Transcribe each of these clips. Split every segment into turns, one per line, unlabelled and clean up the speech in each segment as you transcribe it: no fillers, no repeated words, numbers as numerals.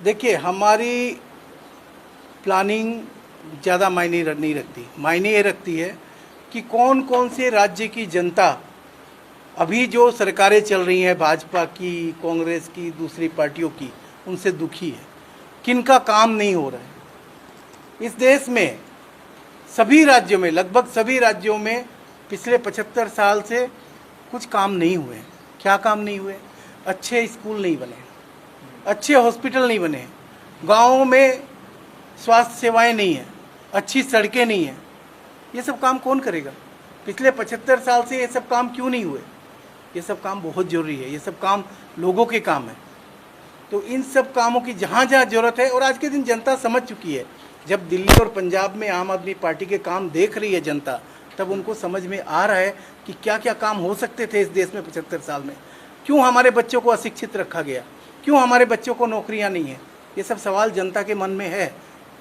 देखिए, हमारी प्लानिंग ज़्यादा मायने नहीं रखती। मायने ये रखती है कि कौन कौन से राज्य की जनता अभी जो सरकारें चल रही हैं, भाजपा की, कांग्रेस की, दूसरी पार्टियों की, उनसे दुखी है, किनका काम नहीं हो रहा है। इस देश में सभी राज्यों में, लगभग सभी राज्यों में पिछले 75 साल से कुछ काम नहीं हुए। क्या काम नहीं हुए? अच्छे स्कूल नहीं बने, अच्छे हॉस्पिटल नहीं बने, गाँवों में स्वास्थ्य सेवाएं नहीं हैं, अच्छी सड़कें नहीं हैं। ये सब काम कौन करेगा? पिछले 75 साल से ये सब काम क्यों नहीं हुए? ये सब काम बहुत ज़रूरी है। ये सब काम लोगों के काम है। तो इन सब कामों की जहाँ जहाँ ज़रूरत है, और आज के दिन जनता समझ चुकी है। जब दिल्ली और पंजाब में आम आदमी पार्टी के काम देख रही है जनता, तब उनको समझ में आ रहा है कि क्या क्या काम हो सकते थे इस देश में 75 साल में। क्यों हमारे बच्चों को अशिक्षित रखा गया? क्यों हमारे बच्चों को नौकरियां नहीं हैं? ये सब सवाल जनता के मन में है।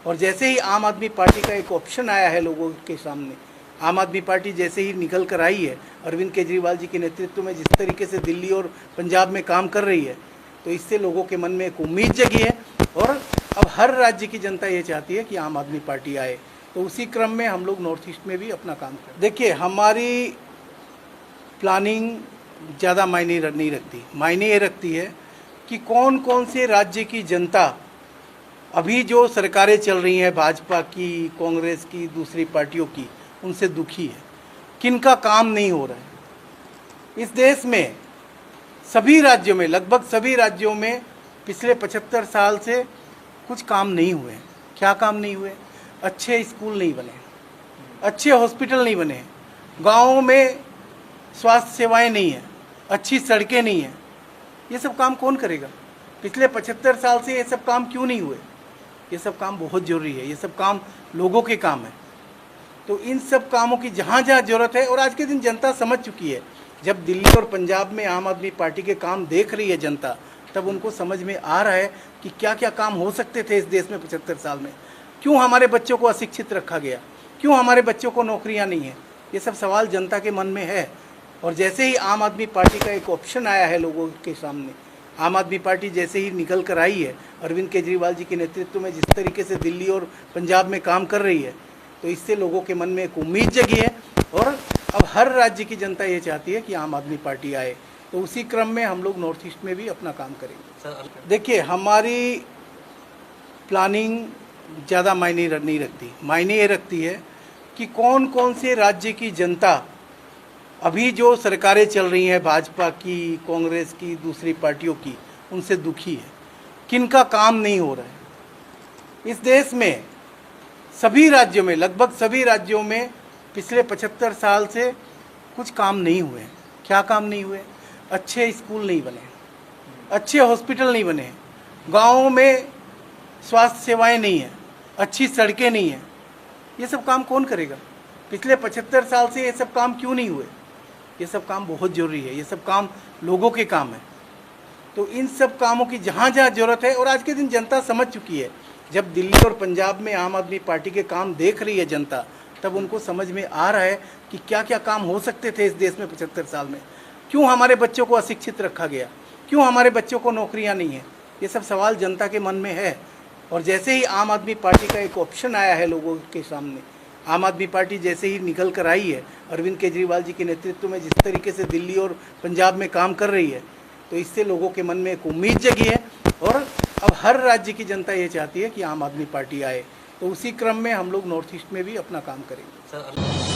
और जैसे ही आम आदमी पार्टी का एक ऑप्शन आया है लोगों के सामने, आम आदमी पार्टी जैसे ही निकल कर आई है, अरविंद केजरीवाल जी के नेतृत्व में जिस तरीके से दिल्ली और पंजाब में काम कर रही है, तो इससे लोगों के मन में एक उम्मीद जगी है। और अब हर राज्य की जनता ये चाहती है कि आम आदमी पार्टी आए। तो उसी क्रम में हम लोग नॉर्थ ईस्ट में भी अपना काम करें। देखिए, हमारी प्लानिंग ज़्यादा मायने नहीं रखती। मायने ये रखती है कि कौन कौन से राज्य की जनता अभी जो सरकारें चल रही हैं, भाजपा की, कांग्रेस की, दूसरी पार्टियों की, उनसे दुखी है, किनका काम नहीं हो रहा है। इस देश में सभी राज्यों में, लगभग सभी राज्यों में पिछले 75 साल से कुछ काम नहीं हुए। क्या काम नहीं हुए? अच्छे स्कूल नहीं बने, अच्छे हॉस्पिटल नहीं बने, गाँवों में स्वास्थ्य सेवाएं नहीं हैं, अच्छी सड़कें नहीं हैं। ये सब काम कौन करेगा? पिछले 75 साल से ये सब काम क्यों नहीं हुए? ये सब काम बहुत ज़रूरी है। ये सब काम लोगों के काम है। तो इन सब कामों की जहाँ जहाँ ज़रूरत है, और आज के दिन जनता समझ चुकी है। जब दिल्ली और पंजाब में आम आदमी पार्टी के काम देख रही है जनता, तब उनको समझ में आ रहा है कि क्या क्या काम हो सकते थे इस देश में 75 साल में। क्यों हमारे बच्चों को अशिक्षित रखा गया? क्यों हमारे बच्चों को नौकरियां नहीं हैं? ये सब सवाल जनता के मन में है। और जैसे ही आम आदमी पार्टी का एक ऑप्शन आया है लोगों के सामने, आम आदमी पार्टी जैसे ही निकल कर आई है, अरविंद केजरीवाल जी के नेतृत्व में जिस तरीके से दिल्ली और पंजाब में काम कर रही है, तो इससे लोगों के मन में एक उम्मीद जगी है। और अब हर राज्य की जनता ये चाहती है कि आम आदमी पार्टी आए। तो उसी क्रम में हम लोग नॉर्थ ईस्ट में भी अपना काम करेंगे। देखिए, हमारी प्लानिंग ज़्यादा मायने नहीं रखती। मायने ये रखती है कि कौन कौन से राज्य की जनता अभी जो सरकारें चल रही हैं, भाजपा की, कांग्रेस की, दूसरी पार्टियों की, उनसे दुखी है, किनका काम नहीं हो रहा है। इस देश में सभी राज्यों में, लगभग सभी राज्यों में पिछले 75 साल से कुछ काम नहीं हुए। क्या काम नहीं हुए? अच्छे स्कूल नहीं बने, अच्छे हॉस्पिटल नहीं बने, गाँवों में स्वास्थ्य सेवाएं नहीं हैं, अच्छी सड़कें नहीं हैं। ये सब काम कौन करेगा? पिछले 75 साल से ये सब काम क्यों नहीं हुए? ये सब काम बहुत ज़रूरी है। ये सब काम लोगों के काम है। तो इन सब कामों की जहाँ जहाँ ज़रूरत है, और आज के दिन जनता समझ चुकी है। जब दिल्ली और पंजाब में आम आदमी पार्टी के काम देख रही है जनता, तब उनको समझ में आ रहा है कि क्या क्या काम हो सकते थे इस देश में 75 साल में। क्यों हमारे बच्चों को अशिक्षित रखा गया? क्यों हमारे बच्चों को नौकरियां नहीं हैं? ये सब सवाल जनता के मन में है। और जैसे ही आम आदमी पार्टी का एक ऑप्शन आया है लोगों के सामने, आम आदमी पार्टी जैसे ही निकल कर आई है, अरविंद केजरीवाल जी के नेतृत्व में जिस तरीके से दिल्ली और पंजाब में काम कर रही है, तो इससे लोगों के मन में एक उम्मीद जगी है। और अब हर राज्य की जनता ये चाहती है कि आम आदमी पार्टी आए। तो उसी क्रम में हम लोग नॉर्थ ईस्ट में भी अपना काम करेंगे।